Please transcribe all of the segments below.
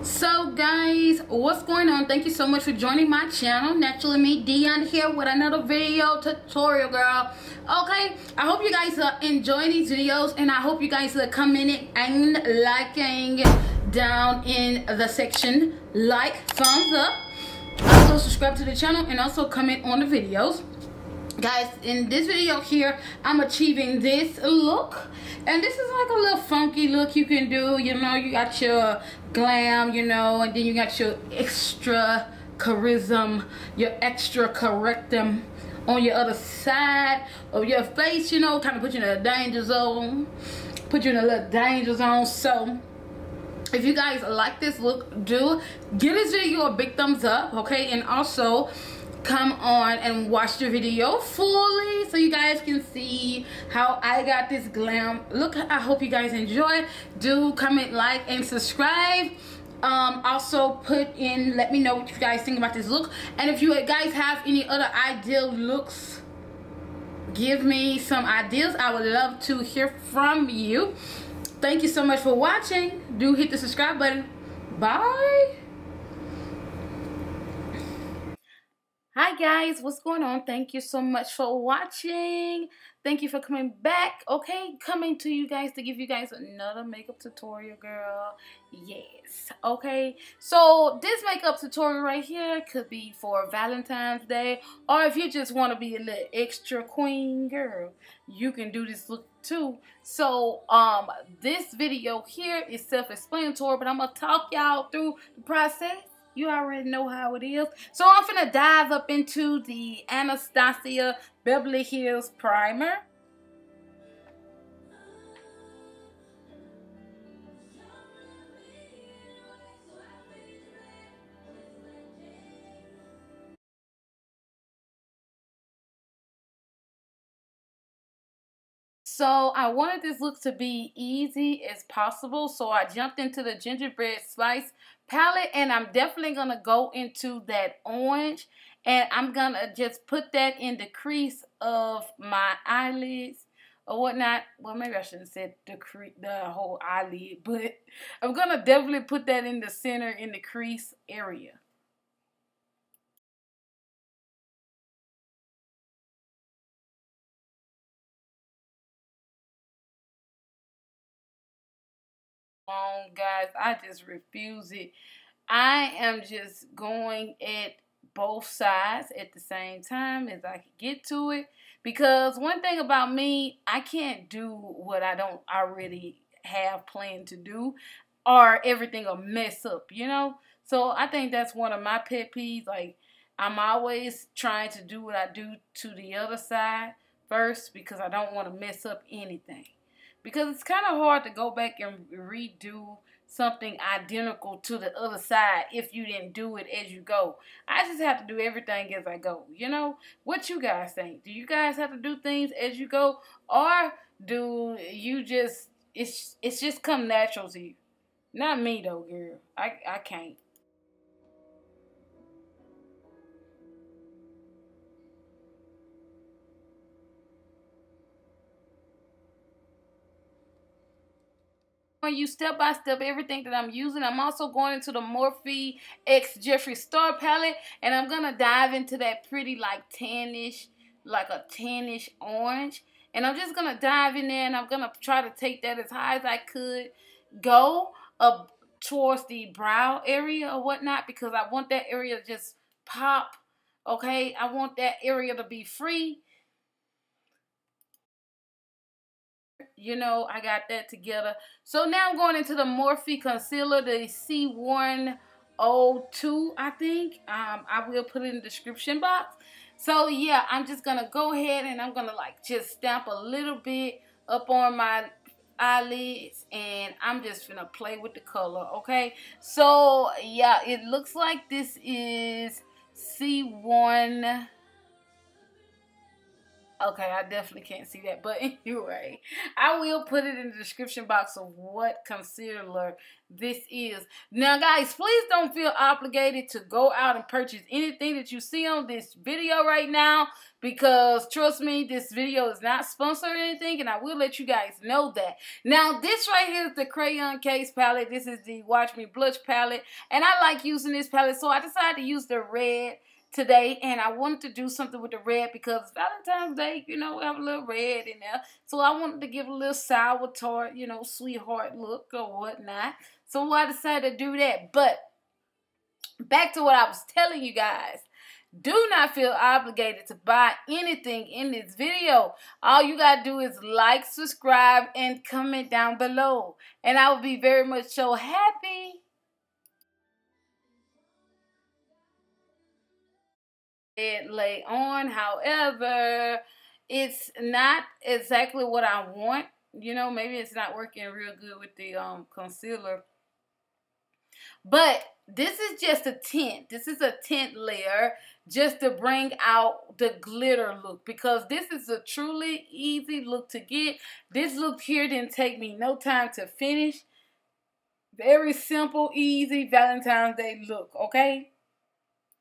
So guys, what's going on? Thank you so much for joining my channel. Naturally me, Dion, here with another video tutorial, girl. Okay, I hope you guys are enjoying these videos, and I hope you guys are commenting and liking down in the section. Like, thumbs up, also subscribe to the channel, and also comment on the videos. Guys, in this video here, I'm achieving this look, and this is like a little funky look you can do. You know, you got your glam, you know, and then you got your extra charisma, your extra correctum on your other side of your face, you know, kind of put you in a danger zone, put you in a little danger zone. So if you guys like this look, do give this video a big thumbs up, okay? And also come on and watch the video fully so you guys can see how I got this glam look. I hope you guys enjoy. Do comment, like, and subscribe. Also put in, let me know what you guys think about this look, and if you guys have any other ideal looks, give me some ideas. I would love to hear from you. Thank you so much for watching. Do hit the subscribe button. Bye. Hi guys, what's going on? Thank you so much for watching. Thank you for coming back. Okay, coming to you guys to give you guys another makeup tutorial, girl. Yes. Okay, so this makeup tutorial right here could be for Valentine's Day, or if you just want to be a little extra queen, girl, you can do this look too. So this video here is self-explanatory, but I'm gonna talk y'all through the process. You already know how it is. So I'm finna dive up into the Anastasia Beverly Hills primer. So I wanted this look to be easy as possible, so I jumped into the Gingerbread Spice palette, and I'm definitely going to go into that orange, and I'm going to just put that in the crease of my eyelids or whatnot. Well, maybe I shouldn't have said the whole eyelid, but I'm going to definitely put that in the center, in the crease area. Guys, I just refuse it. I am just going at both sides at the same time as I can get to it, because one thing about me, I can't do what I don't already have planned to do, or everything will mess up, you know. So I think that's one of my pet peeves. Like, I'm always trying to do what I do to the other side first, because I don't want to mess up anything. Because it's kind of hard to go back and redo something identical to the other side if you didn't do it as you go. I just have to do everything as I go, you know? What you guys think? Do you guys have to do things as you go? Or do you just, it's just come natural to you? Not me though, girl. I can't. You step by step everything that I'm using. I'm also going into the Morphe X Jeffre Star palette, and I'm gonna dive into that pretty like tannish orange, and I'm just gonna dive in there, and I'm gonna try to take that as high as I could go up towards the brow area or whatnot, because I want that area to just pop. Okay, I want that area to be free. You know, I got that together. So now I'm going into the Morphe concealer, the C102, I think. I will put it in the description box. So yeah, I'm just gonna go ahead and I'm gonna like just stamp a little bit up on my eyelids, and I'm just gonna play with the color. Okay, so yeah, it looks like this is C1. Okay, I definitely can't see that. But anyway, I will put it in the description box of what concealer this is. Now, guys, please don't feel obligated to go out and purchase anything that you see on this video right now, because trust me, this video is not sponsored or anything, and I will let you guys know that. Now, this right here is the Crayon Case palette. This is the Watch Me Blush palette, and I like using this palette, so I decided to use the red today, and I wanted to do something with the red because Valentine's Day, you know, we have a little red in there. So I wanted to give a little sour tart, you know, sweetheart look or whatnot. So I decided to do that. But back to what I was telling you guys. Do not feel obligated to buy anything in this video. All you got to do is like, subscribe, and comment down below. And I will be very much so happy. It lay on, however, it's not exactly what I want. You know, maybe it's not working real good with the concealer. But this is just a tint. This is a tint layer just to bring out the glitter look, because this is a truly easy look to get. This look here didn't take me no time to finish. Very simple, easy Valentine's Day look, okay?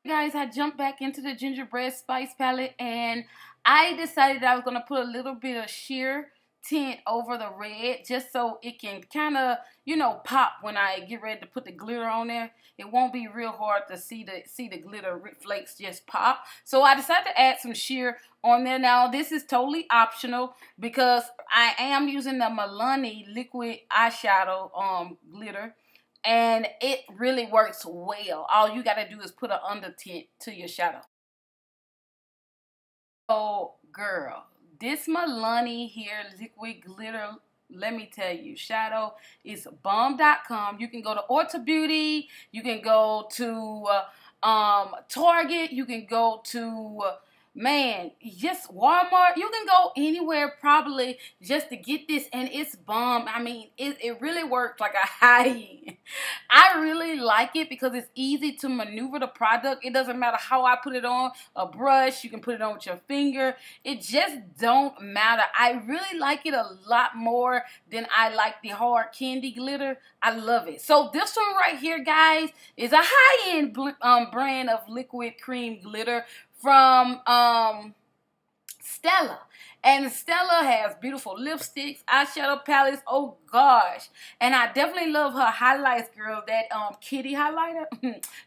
Guys, I jumped back into the Gingerbread Spice palette, and I decided I was going to put a little bit of sheer tint over the red just so it can kind of, you know, pop when I get ready to put the glitter on there. It won't be real hard to see the glitter flakes just pop. So I decided to add some sheer on there. Now, this is totally optional because I am using the Milani liquid eyeshadow glitter. And it really works well. All you got to do is put an under tint to your shadow. Oh, girl. This Milani here, liquid glitter, let me tell you, shadow is bomb.com. You can go to Ulta Beauty. You can go to Target. You can go to... man, just Walmart. You can go anywhere probably just to get this, and it's bomb. I mean, it really works like a high end. I really like it because it's easy to maneuver the product. It doesn't matter how I put it on a brush. You can put it on with your finger. It just don't matter. I really like it a lot more than I like the hard candy glitter. I love it. So this one right here, guys, is a high-end brand of liquid cream glitter from Stila. And Stila has beautiful lipsticks, eyeshadow palettes. Oh gosh. And I definitely love her highlights, girl. That kitty highlighter.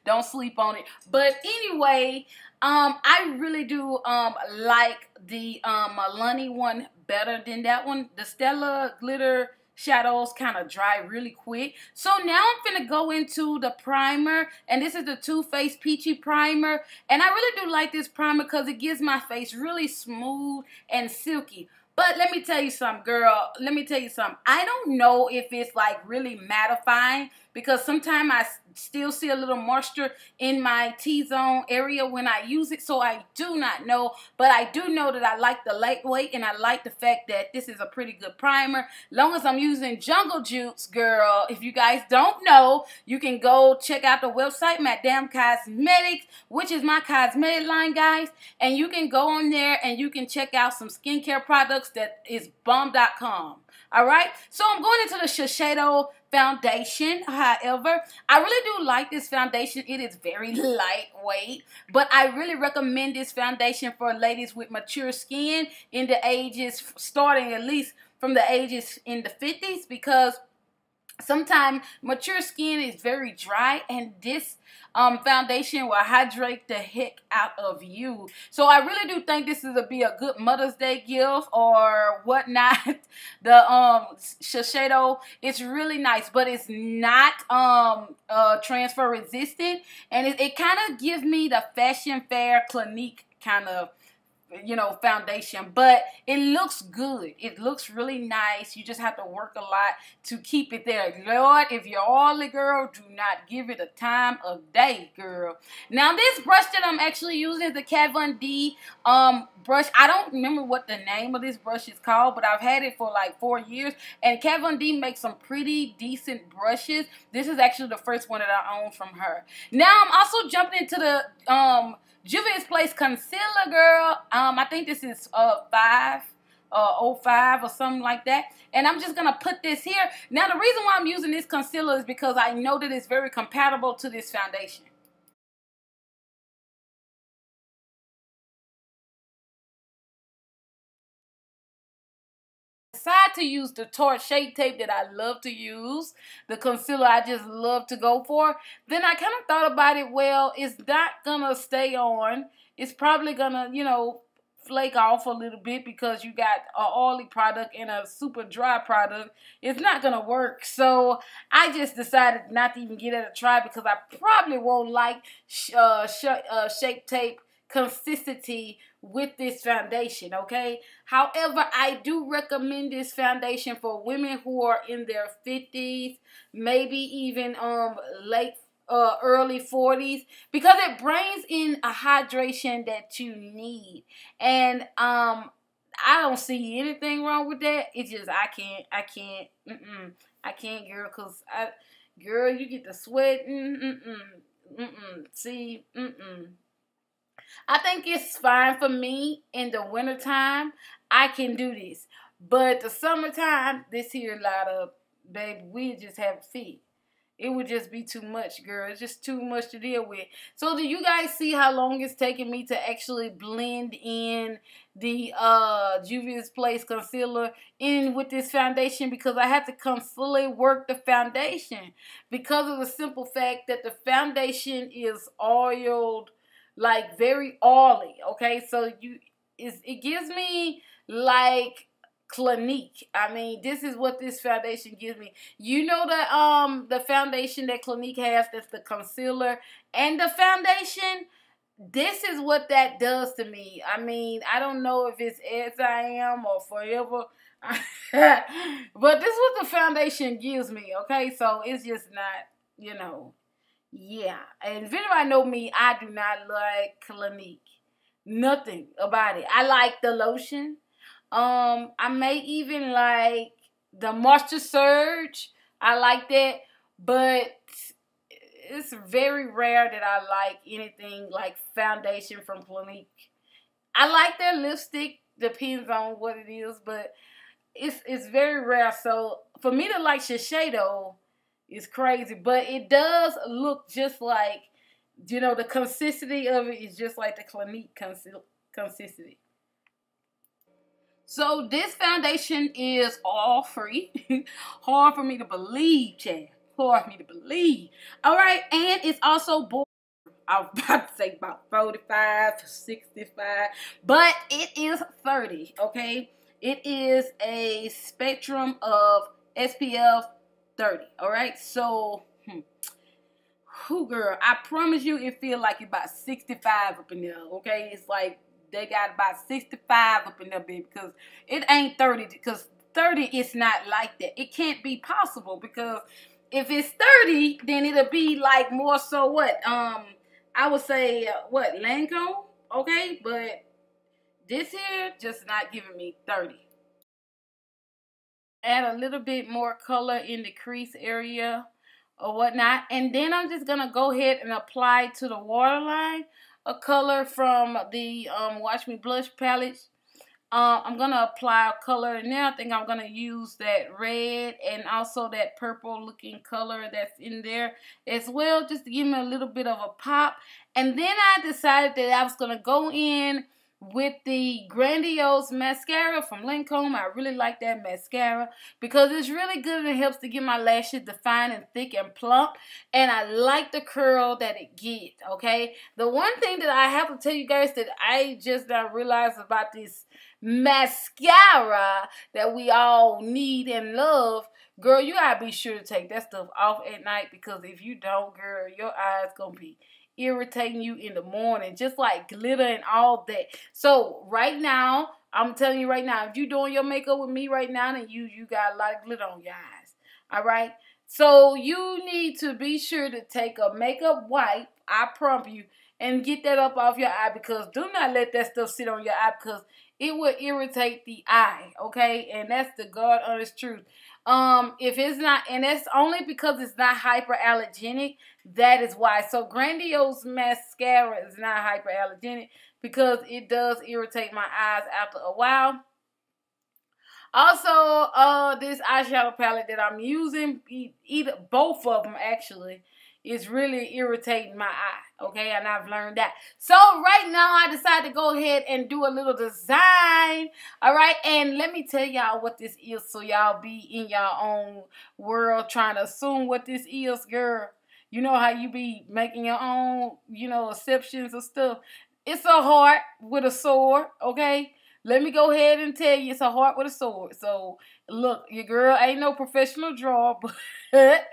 Don't sleep on it. But anyway, I really do like the Milani one better than that one. The Stila glitter shadows kind of dry really quick. So now I'm finna go into the primer, and this is the Too Faced Peachy Primer. And I really do like this primer because it gives my face really smooth and silky. But let me tell you something, girl. Let me tell you something. I don't know if it's like really mattifying, because sometimes I still see a little moisture in my T-zone area when I use it. So I do not know. But I do know that I like the lightweight, and I like the fact that this is a pretty good primer. Long as I'm using Jungle Juice, girl. If you guys don't know, you can go check out the website, Madame Cosmetics, which is my cosmetic line, guys. And you can go on there and you can check out some skincare products that is bomb.com. All right, so I'm going into the Shiseido foundation. However, I really do like this foundation. It is very lightweight, but I really recommend this foundation for ladies with mature skin in the ages, starting at least from the ages in the 50s, because sometimes mature skin is very dry, and this foundation will hydrate the heck out of you. So I really do think this is be a good Mother's Day gift or whatnot. The Shiseido, it's really nice, but it's not transfer resistant, and it kind of gives me the Fashion Fair Clinique kind of, you know, foundation, but it looks good. It looks really nice. You just have to work a lot to keep it there. Lord, if you're oily, girl, do not give it a time of day, girl. Now, this brush that I'm actually using is the Kat Von D brush. I don't remember what the name of this brush is called, but I've had it for like 4 years, and Kat Von D makes some pretty decent brushes. This is actually the first one that I own from her. Now, I'm also jumping into the Juvia's Place concealer, girl. I think this is 05 or something like that. And I'm just going to put this here. Now, the reason why I'm using this concealer is because I know that it's very compatible to this foundation. Decide to use the Tarte Shape Tape that I love to use, the concealer I just love to go for. Then I kind of thought about it, well, it's not going to stay on. It's probably going to, you know, flake off a little bit because you got an oily product and a super dry product. It's not going to work. So I just decided not to even give it a try because I probably won't like Shape Tape consistency with this foundation, okay? However, I do recommend this foundation for women who are in their 50s, maybe even early 40s, because it brings in a hydration that you need. And I don't see anything wrong with that. It's just I can't, girl, because girl, you get the sweating, see, I think it's fine for me in the wintertime. I can do this. But the summertime, this here lot of, baby, we just have a fit. It would just be too much, girl. It's just too much to deal with. So do you guys see how long it's taking me to actually blend in the Juvia's Place concealer in with this foundation? Because I have to constantly work the foundation. Because of the simple fact that the foundation is oiled, like very oily, okay? So it gives me like Clinique. I mean, this is what this foundation gives me. You know the foundation that Clinique has, that's the concealer and the foundation. This is what that does to me. I mean, I don't know if it's As I Am or Forever, but this is what the foundation gives me, okay? So it's just not, you know. Yeah, and if anybody know me, I do not like Clinique. Nothing about it. I like the lotion. I may even like the Moisture Surge. I like that, but it's very rare that I like anything like foundation from Clinique. I like their lipstick. Depends on what it is, but it's very rare. So for me to like Shiseido, it's crazy, but it does look just like, you know, the consistency of it is just like the Clinique consistency. So this foundation is all free. Hard for me to believe, Chad. Hard for me to believe. All right, and it's also border. I was about to say about 45, 65, but it is 30, okay? It is a spectrum of SPF 30, all right? So, girl, I promise you it feels like it's about 65 up in there, okay? It's like they got about 65 up in there, baby, because it ain't 30, because 30 is not like that. It can't be possible, because if it's 30, then it'll be like more so what? I would say, what, Lancome, okay? But this here just not giving me 30. Add a little bit more color in the crease area or whatnot. And then I'm just going to go ahead and apply to the waterline a color from the Watch Me Blush palette. I'm going to apply a color in there. I think I'm going to use that red and also that purple looking color that's in there as well, just to give me a little bit of a pop. And then I decided that I was going to go in with the Grandiose mascara from Lancome. I really like that mascara because it's really good and it helps to get my lashes defined and thick and plump. And I like the curl that it gets, okay? The one thing that I have to tell you guys that I just now realized about this mascara that we all need and love, girl, you gotta be sure to take that stuff off at night, because if you don't, girl, your eyes gonna be irritating you in the morning, just like glitter and all that. So right now, I'm telling you right now, if you're doing your makeup with me right now, then you got a lot of glitter on your eyes. All right. So you need to be sure to take a makeup wipe, I promise you, and get that up off your eye, because do not let that stuff sit on your eye, because it will irritate the eye. Okay, and that's the God honest truth. If it's not, and that's only because it's not hyperallergenic, that is why. So Grandiose mascara is not hyperallergenic because it does irritate my eyes after a while. Also, this eyeshadow palette that I'm using, both of them actually, is really irritating my eye, okay? And I've learned that. So right now, I decided to go ahead and do a little design, all right? And let me tell y'all what this is so y'all be in your own world trying to assume what this is, girl. You know how you be making your own, you know, exceptions of stuff. It's a heart with a sword, okay? Let me go ahead and tell you, it's a heart with a sword. So, look, your girl ain't no professional drawer, but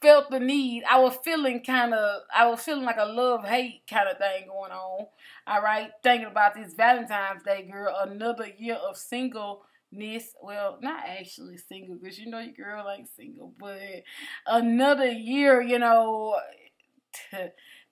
felt the need. I was feeling like a love-hate kind of thing going on. All right, thinking about this Valentine's Day, girl, another year of singleness. Well, not actually single, because you know your girl ain't single, but another year, you know,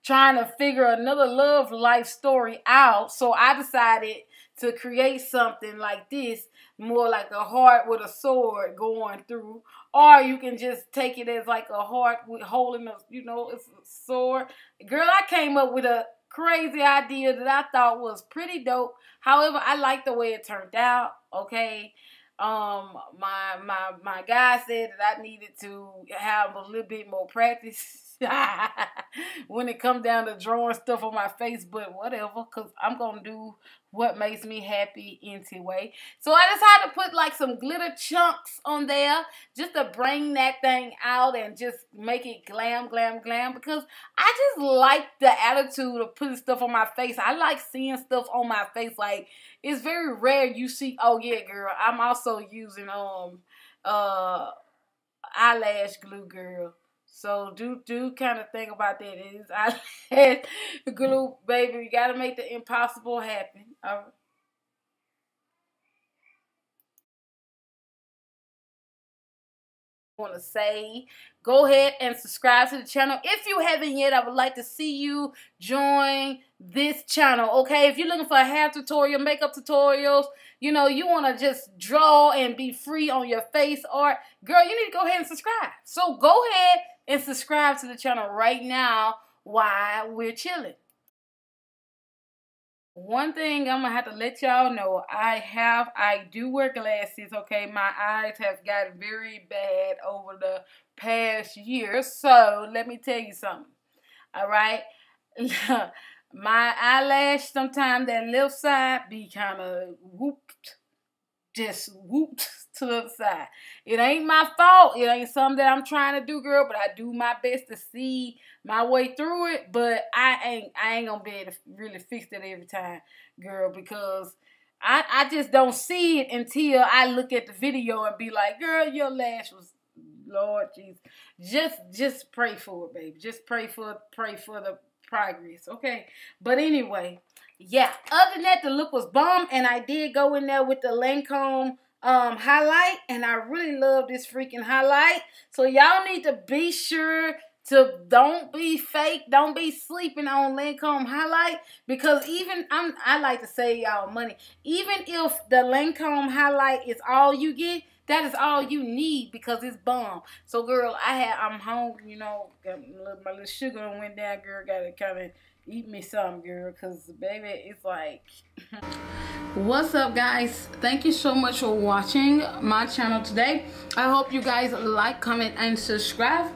trying to figure another love life story out. So I decided to create something like this, more like a heart with a sword going through. Or you can just take it as like a heart with holding a, you know, it's a sword. Girl, I came up with a crazy idea that I thought was pretty dope. However, I like the way it turned out, okay? My guy said that I needed to have a little bit more practice when it comes down to drawing stuff on my face, but whatever, because I'm going to do what makes me happy anyway. So I decided to put like some glitter chunks on there just to bring that thing out and just make it glam, glam, glam, because I just like the attitude of putting stuff on my face. I like seeing stuff on my face. Like, it's very rare you see, oh yeah, girl, I'm also using eyelash glue, girl. So do kind of think about that. It is eyelash glue, baby. You gotta make the impossible happen. All right. Want to say, go ahead and subscribe to the channel. If you haven't yet, I would like to see you join this channel, okay? If you're looking for a hair tutorial, makeup tutorials, you know, you want to just draw and be free on your face art, girl, you need to go ahead and subscribe. So go ahead and subscribe to the channel right now while we're chilling. One thing I'm going to have to let y'all know, I do wear glasses, okay? My eyes have gotten very bad over the past year. So, let me tell you something, all right? My eyelash, sometimes that left side be kind of whooped, just whooped to the side. It ain't my fault. It ain't something that I'm trying to do, girl, but I do my best to see my way through it. But I ain't gonna be able to really fix it every time, girl, because I just don't see it until I look at the video and be like, girl, your lash was, Lord Jesus. Just pray for it, baby. Just pray for the progress, okay? But anyway, yeah, other than that, the look was bomb, and I did go in there with the Lancome highlight, and I really love this freaking highlight. So y'all need to be sure to don't be fake, don't be sleeping on Lancome highlight, because even I like to save y'all money. Even if the Lancome highlight is all you get, that is all you need, because it's bomb. So girl, I'm hungry, you know, my little sugar went down, girl, gotta kind of eat me some, girl, because baby, it's like what's up, guys? Thank you so much for watching my channel today. I hope you guys like, comment, and subscribe.